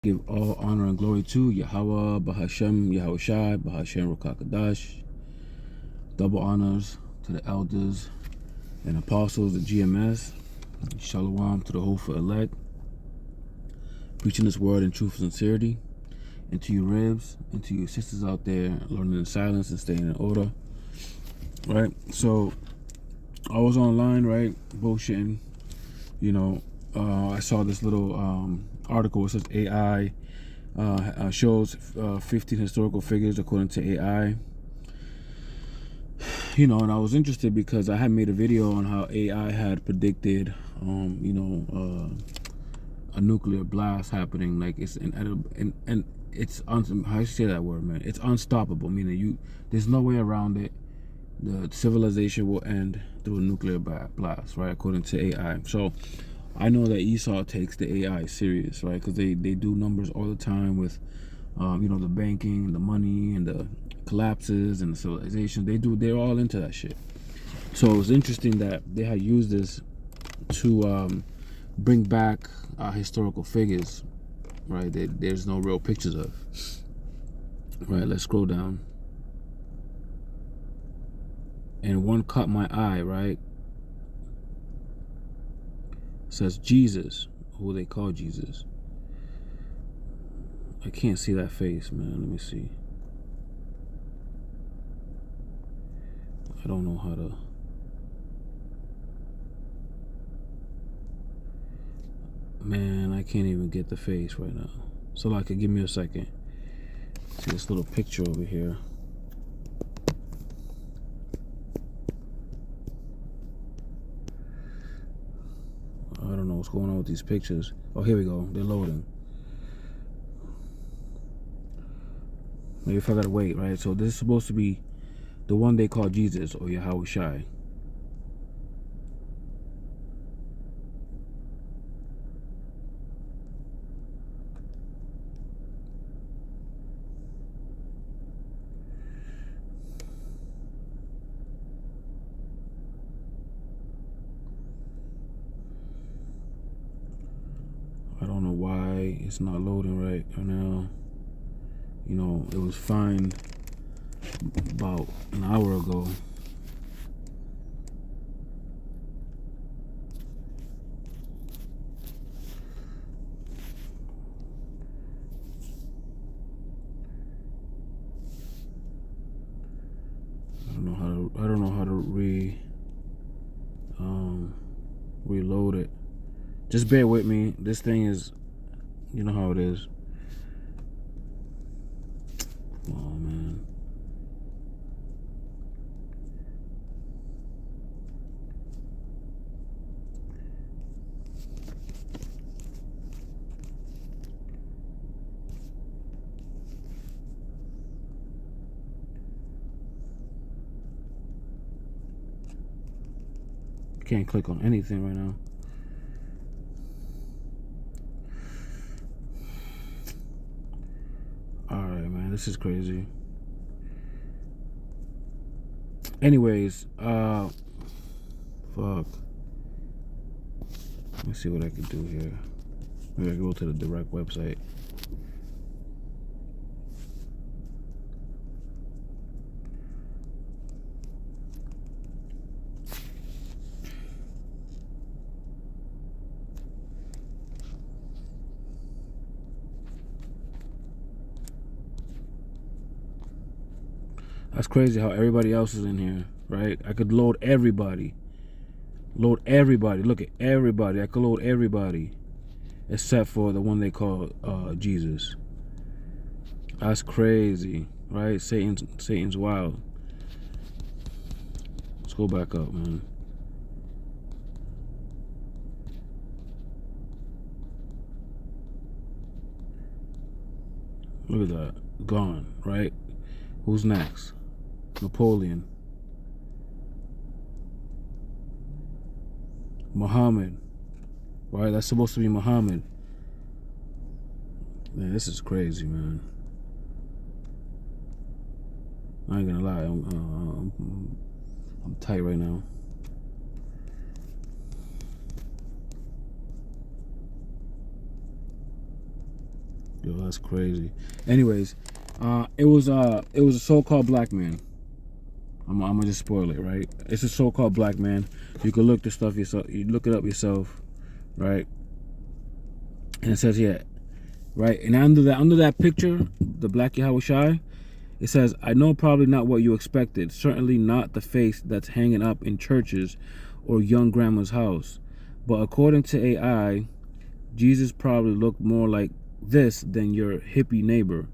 Give all honor and glory to Yahweh, Bahashem, Yahushai, Bahashem Rukakadash. Double honors to the elders and apostles of GMS. Shalom to the hopeful elect. Preaching this word in truth and sincerity. And to you ribs, and to you sisters out there learning in silence and staying in order. Right? So, I was online, right? Bullshitting. You know, I saw this little article. It says AI shows 15 historical figures according to AI. You know, and I was interested because I had made a video on how AI had predicted, a nuclear blast happening. Like it's inedible, and it's how do you say that word, man? It's unstoppable. Meaning there's no way around it. The civilization will end through a nuclear blast, right? According to AI. So I know that Esau takes the AI serious, right? Because they do numbers all the time with, the banking, the money, and the collapses and the civilization. They're all into that shit. So it was interesting that they had used this to bring back historical figures, right? There's no real pictures of. Right, let's scroll down. And one caught my eye, right? It says Jesus, who they call Jesus. I can't see that face, man. Let me see. I don't know how to. Man, I can't even get the face right now. So like, give me a second. See this little picture over here. I don't know what's going on with these pictures. Oh, here we go. They're loading. Maybe if I gotta wait, right? So this is supposed to be the one they call Jesus or Yahushai. I don't know why it's not loading right now. You know, it was fine about an hour ago. I don't know how to reload it. Just bear with me. This thing is, you know how it is. Come on, man. Can't click on anything right now. Alright, man, this is crazy. Anyways, fuck. Let me see what I can do here. Maybe I can go to the direct website. That's crazy how everybody else is in here, right? I could load everybody. Load everybody. Look at everybody. I could load everybody. Except for the one they call Jesus. That's crazy, right? Satan's wild. Let's go back up, man. Look at that. Gone, right? Who's next? Napoleon. Muhammad. Right? That's supposed to be Muhammad. Man, this is crazy, man. I ain't gonna lie. I'm tight right now. Yo, that's crazy. Anyways, it was a so-called black man. I'm gonna just spoil it, right? It's a so-called black man. You can look the stuff yourself. You look it up yourself, right? And it says here, right? And under that picture, the black Yahweh Shai, it says, "I know probably not what you expected. Certainly not the face that's hanging up in churches or young grandma's house. But according to AI, Jesus probably looked more like this than your hippie neighbor.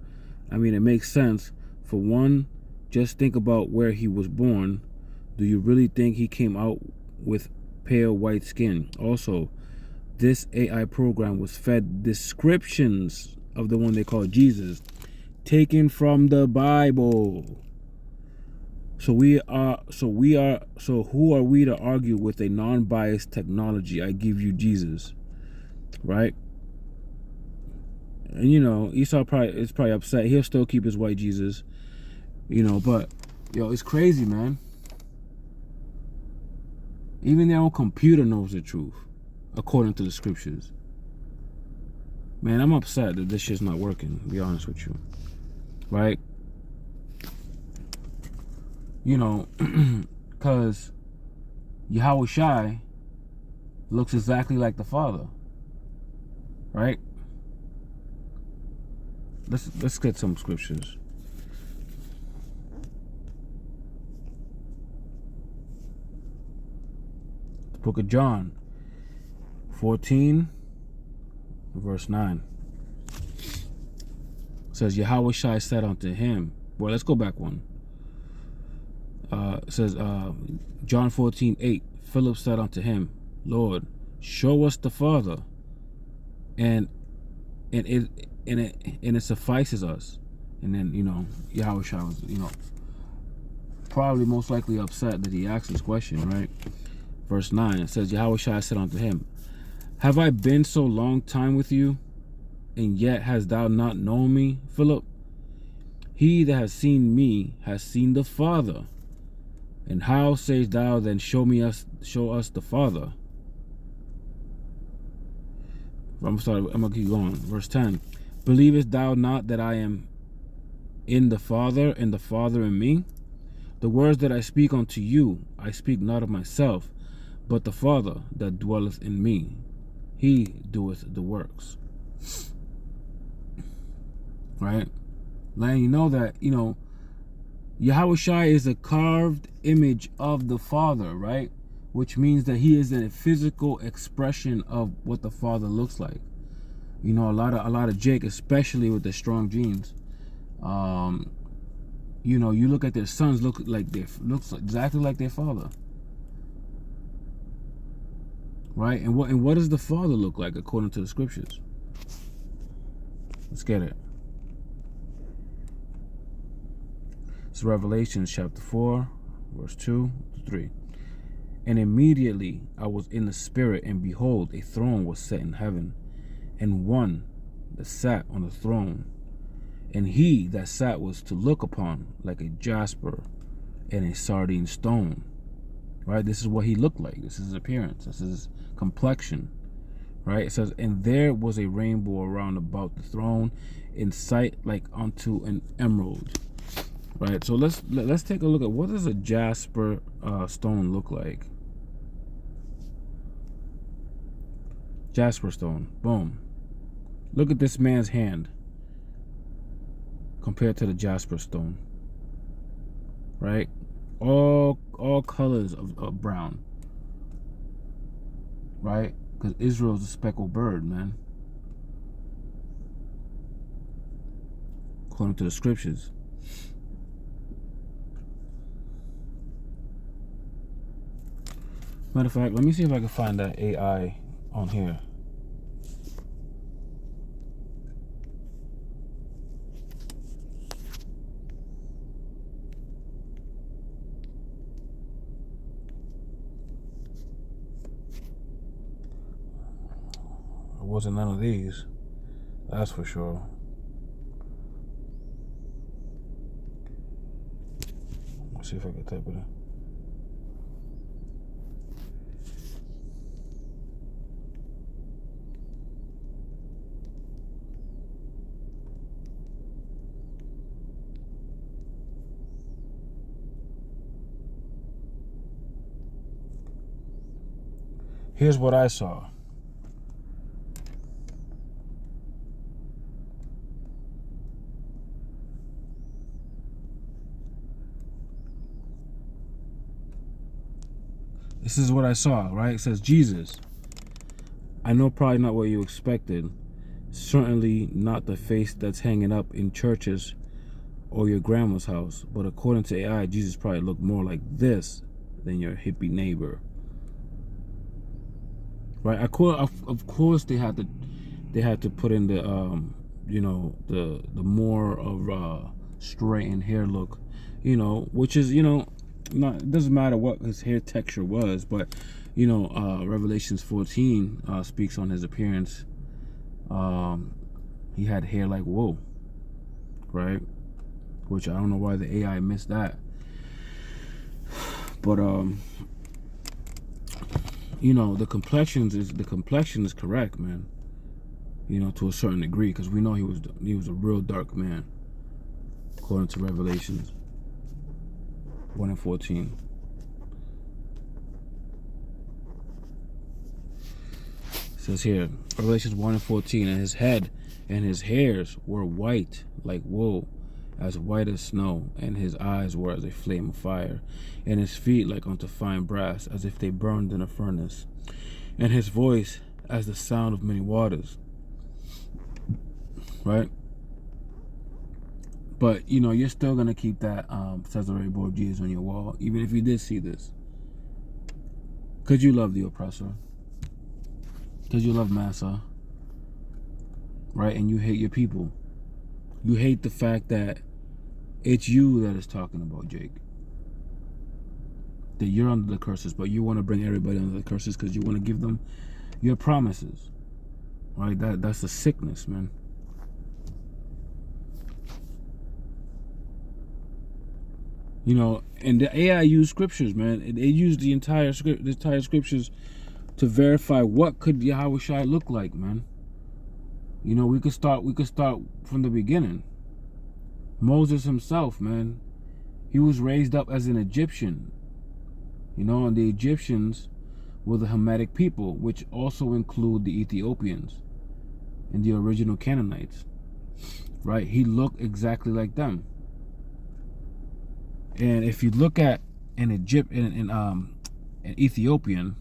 I mean, it makes sense. For one, just think about where he was born. Do you really think he came out with pale white skin? Also, this AI program was fed descriptions of the one they call Jesus, taken from the Bible. So who are we to argue with a non-biased technology? I give you Jesus, right? And Esau is probably upset. He'll still keep his white Jesus, but it's crazy, man. Even their own computer knows the truth, according to the scriptures. Man, I'm upset that this shit's not working, to be honest with you. Right? Because Yahweh Shai looks exactly like the Father. Right? Let's get some scriptures. The book of John 14 verse 9 says, Yahweh Shai said unto him, well, let's go back one. It says, John 14:8, Philip said unto him, Lord, show us the Father, and it suffices us. And then Yahweh Shai was probably most likely upset that he asked this question, right? Verse 9, it says, Yahweh Shai said unto him, have I been so long time with you, and yet hast thou not known me, Philip? He that has seen me has seen the Father. And how sayest thou then, show us the Father? I'm gonna keep going. Verse 10. Believest thou not that I am in the Father, and the Father in me? The words that I speak unto you, I speak not of myself, but the Father that dwelleth in me, he doeth the works. Right? Letting you know that, Yahweh Shai is a carved image of the Father, right? Which means that he is a physical expression of what the Father looks like. A lot of Jake, especially with the strong genes, you look at their sons, looks exactly like their father, right? And what does the Father look like according to the scriptures? Let's get it. It's Revelation chapter 4, verse 2 to 3. And immediately I was in the spirit, and behold, a throne was set in heaven, and one that sat on the throne. And he that sat was to look upon like a jasper and a sardine stone. Right? This is what he looked like. This is his appearance. This is his complexion. Right? It says, and there was a rainbow around about the throne, in sight like unto an emerald. Right? So let's take a look at, what does a jasper stone look like? Jasper stone. Boom. Look at this man's hand compared to the jasper stone. Right? All colors of brown. Right? Because Israel's a speckled bird, man. According to the scriptures. Matter of fact, let me see if I can find that AI on here. It wasn't none of these, that's for sure. Let's see if I can type it in. Here's what I saw. This is what I saw, right? It says, Jesus, I know probably not what you expected. Certainly not the face that's hanging up in churches or your grandma's house. But according to AI, Jesus probably looked more like this than your hippie neighbor. Right? Of course they had to put in the the more of straightened hair look, which is, not, it doesn't matter what his hair texture was, but Revelations 14 speaks on his appearance. He had hair like wool, right? Which I don't know why the AI missed that. But the complexion is correct, man. To a certain degree, because we know he was a real dark man, according to Revelations 1 and 14. It says here, Revelations 1 and 14, and his head and his hairs were white like wool, as white as snow, and his eyes were as a flame of fire, and his feet like unto fine brass, as if they burned in a furnace, and his voice as the sound of many waters. Right? But you're still gonna keep that Cesare Borgia on your wall, even if you did see this, because you love the oppressor, because you love Massa, right? And you hate your people. You hate the fact that it's you that is talking about, Jake, that you're under the curses, but you want to bring everybody under the curses because you want to give them your promises, right? That's a sickness, man. And the AI used scriptures, man. It used the entire scriptures to verify what could Yahweh Shai look like, man. We could start from the beginning. Moses himself, man, he was raised up as an Egyptian. And the Egyptians were the Hamitic people, which also include the Ethiopians and the original Canaanites, right? He looked exactly like them. And if you look at an Ethiopian,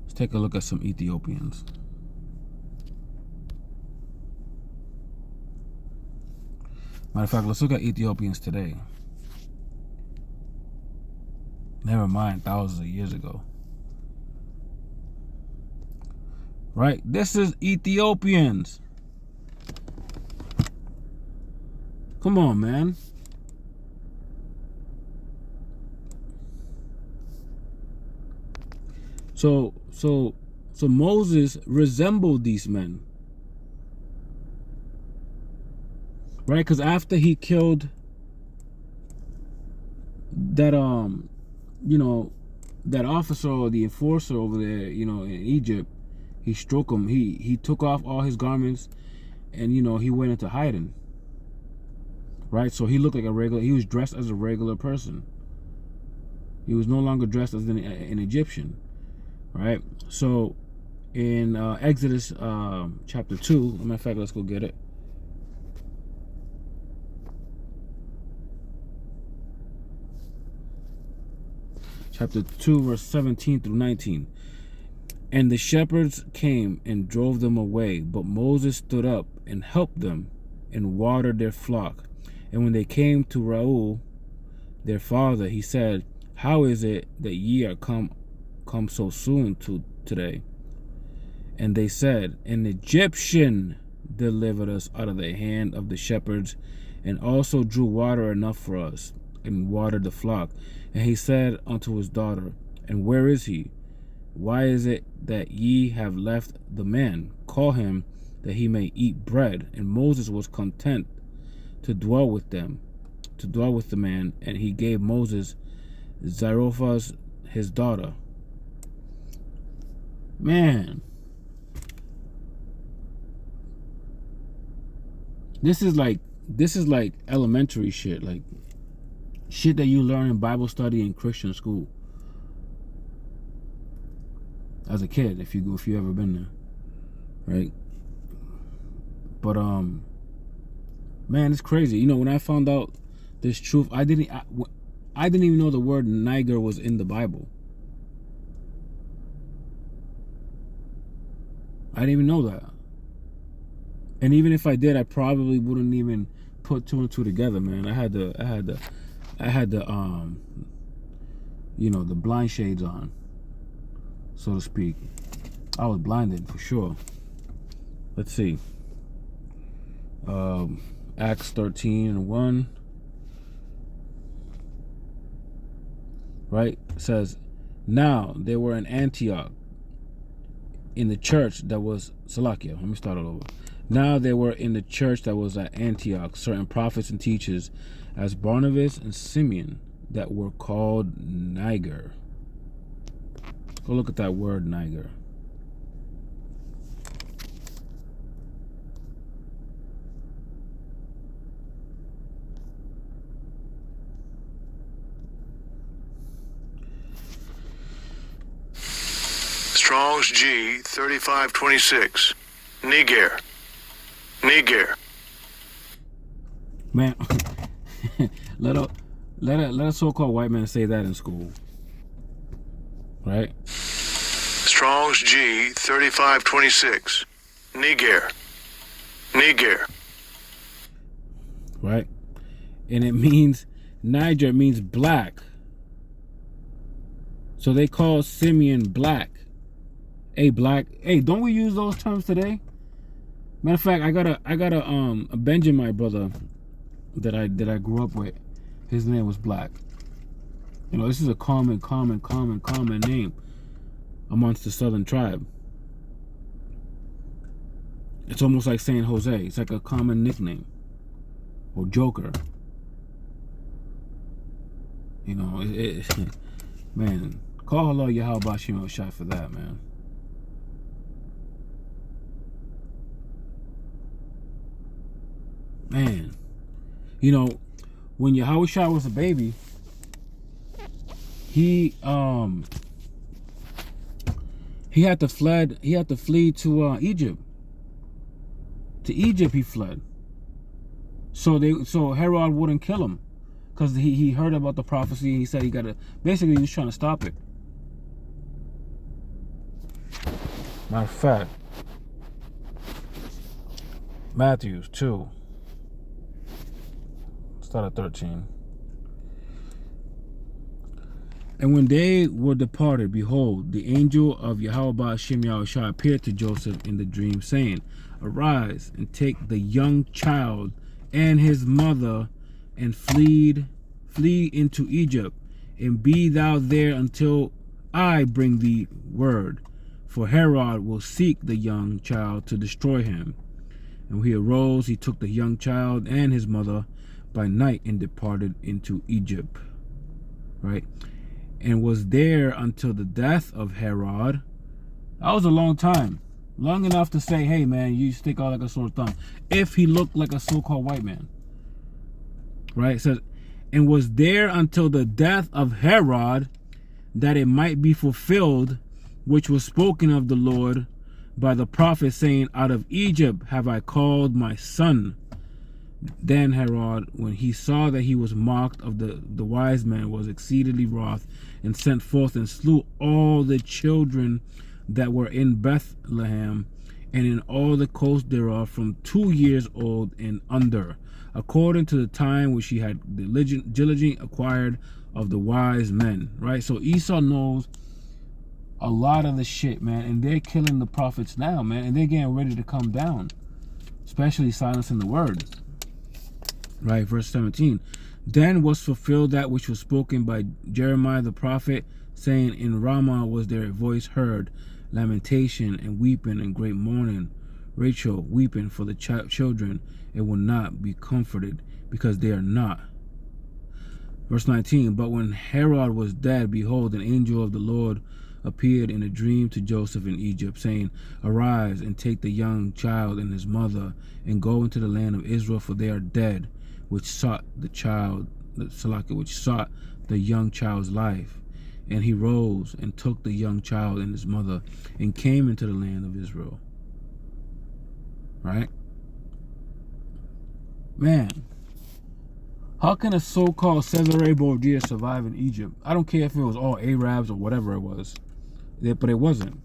let's take a look at some Ethiopians. Matter of fact, let's look at Ethiopians today. Never mind thousands of years ago. Right? This is Ethiopians. Come on, man. So Moses resembled these men, right? Because after he killed that that officer or the enforcer over there, in Egypt, he struck him. He took off all his garments, and he went into hiding. Right? So he looked like he was dressed as a regular person. He was no longer dressed as an Egyptian. Right? So in Exodus chapter 2, as a matter of fact, let's go get it. Chapter 2, verse 17 through 19. And the shepherds came and drove them away, but Moses stood up and helped them and watered their flock. And when they came to Reuel, their father, he said, how is it that ye are come so soon today? And they said, an Egyptian delivered us out of the hand of the shepherds, and also drew water enough for us, and watered the flock. And he said unto his daughter, and where is he? Why is it that ye have left the man? Call him, that he may eat bread. And Moses was content to dwell with them, to dwell with the man, and he gave Moses Zerophas his daughter. Man, this is like elementary shit, like shit that you learn in Bible study in Christian school. as a kid, if you ever been there, right? But man, it's crazy. You know, when I found out this truth, I didn't even know the word Niger was in the Bible. I didn't even know that. And even if I did, I probably wouldn't even put two and two together, man. I had the you know, the blind shades on, so to speak. I was blinded for sure. Let's see. Acts 13:1. Right? It says, now they were in Antioch in the church that was Salakia. Let me start it over. Now they were in the church that was at Antioch, certain prophets and teachers, as Barnabas and Simeon, that were called Niger. Go look at that word Niger. Strong's G 3526. Niger. Man, let a so-called white man say that in school, right? Strong's G 3526. Niger. Right? And it means, Niger means black. So they call Simeon black. Hey, black. Hey, don't we use those terms today? Matter of fact, I got a Benjamin brother that I grew up with. His name was Black. You know, this is a common name amongst the Southern tribe. It's almost like saying Jose. It's like a common nickname. Or Joker. You know, man, call Allah Yahweh Shimo shot for that, man. Man, you know, when Yahweh Shah was a baby, he had to flee to Egypt. To Egypt he fled. So Herod wouldn't kill him, because he heard about the prophecy. He said he basically he was trying to stop it. Matter of fact, Matthew 2. Start at 13. And when they were departed, behold, the angel of Yahweh Hashem Yahushua appeared to Joseph in the dream, saying, arise and take the young child and his mother and flee into Egypt, and be thou there until I bring thee word. For Herod will seek the young child to destroy him. And when he arose, he took the young child and his mother by night and departed into Egypt. Right? And was there until the death of Herod. That was a long time. Long enough to say, hey man, you stick out like a sore thumb. If he looked like a so-called white man. Right? It says, and was there until the death of Herod, that it might be fulfilled, which was spoken of the Lord by the prophet, saying, out of Egypt have I called my son. Then Herod, when he saw that he was mocked of the wise men, was exceedingly wroth, and sent forth and slew all the children that were in Bethlehem and in all the coast thereof, from 2 years old and under, according to the time which he had diligently acquired of the wise men. Right? So Esau knows a lot of the shit, man, and they're killing the prophets now, man, and they're getting ready to come down, especially silencing the word. Right, verse 17. Then was fulfilled that which was spoken by Jeremiah the prophet, saying, in Ramah was there a voice heard, lamentation and weeping and great mourning, Rachel weeping for the children, and will not be comforted, because they are not. Verse 19. But when Herod was dead, behold, an angel of the Lord appeared in a dream to Joseph in Egypt, saying, arise and take the young child and his mother, and go into the land of Israel, for they are dead, which sought the young child's life. And he rose and took the young child and his mother and came into the land of Israel. Right? Man, how can a so-called Cesare Borgia survive in Egypt? I don't care if it was all Arabs or whatever it was, but it wasn't.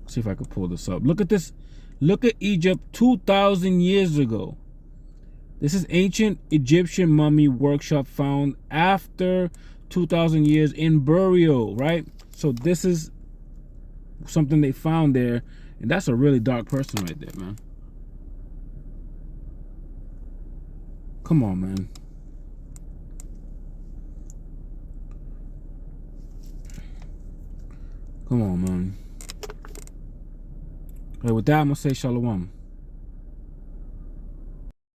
Let's see if I could pull this up. Look at this. Look at Egypt 2,000 years ago. This is ancient Egyptian mummy workshop found after 2,000 years in burial, right? So this is something they found there, and that's a really dark person right there, man. Come on, man. Come on, man. Hey, with that, I'm going to say shalom.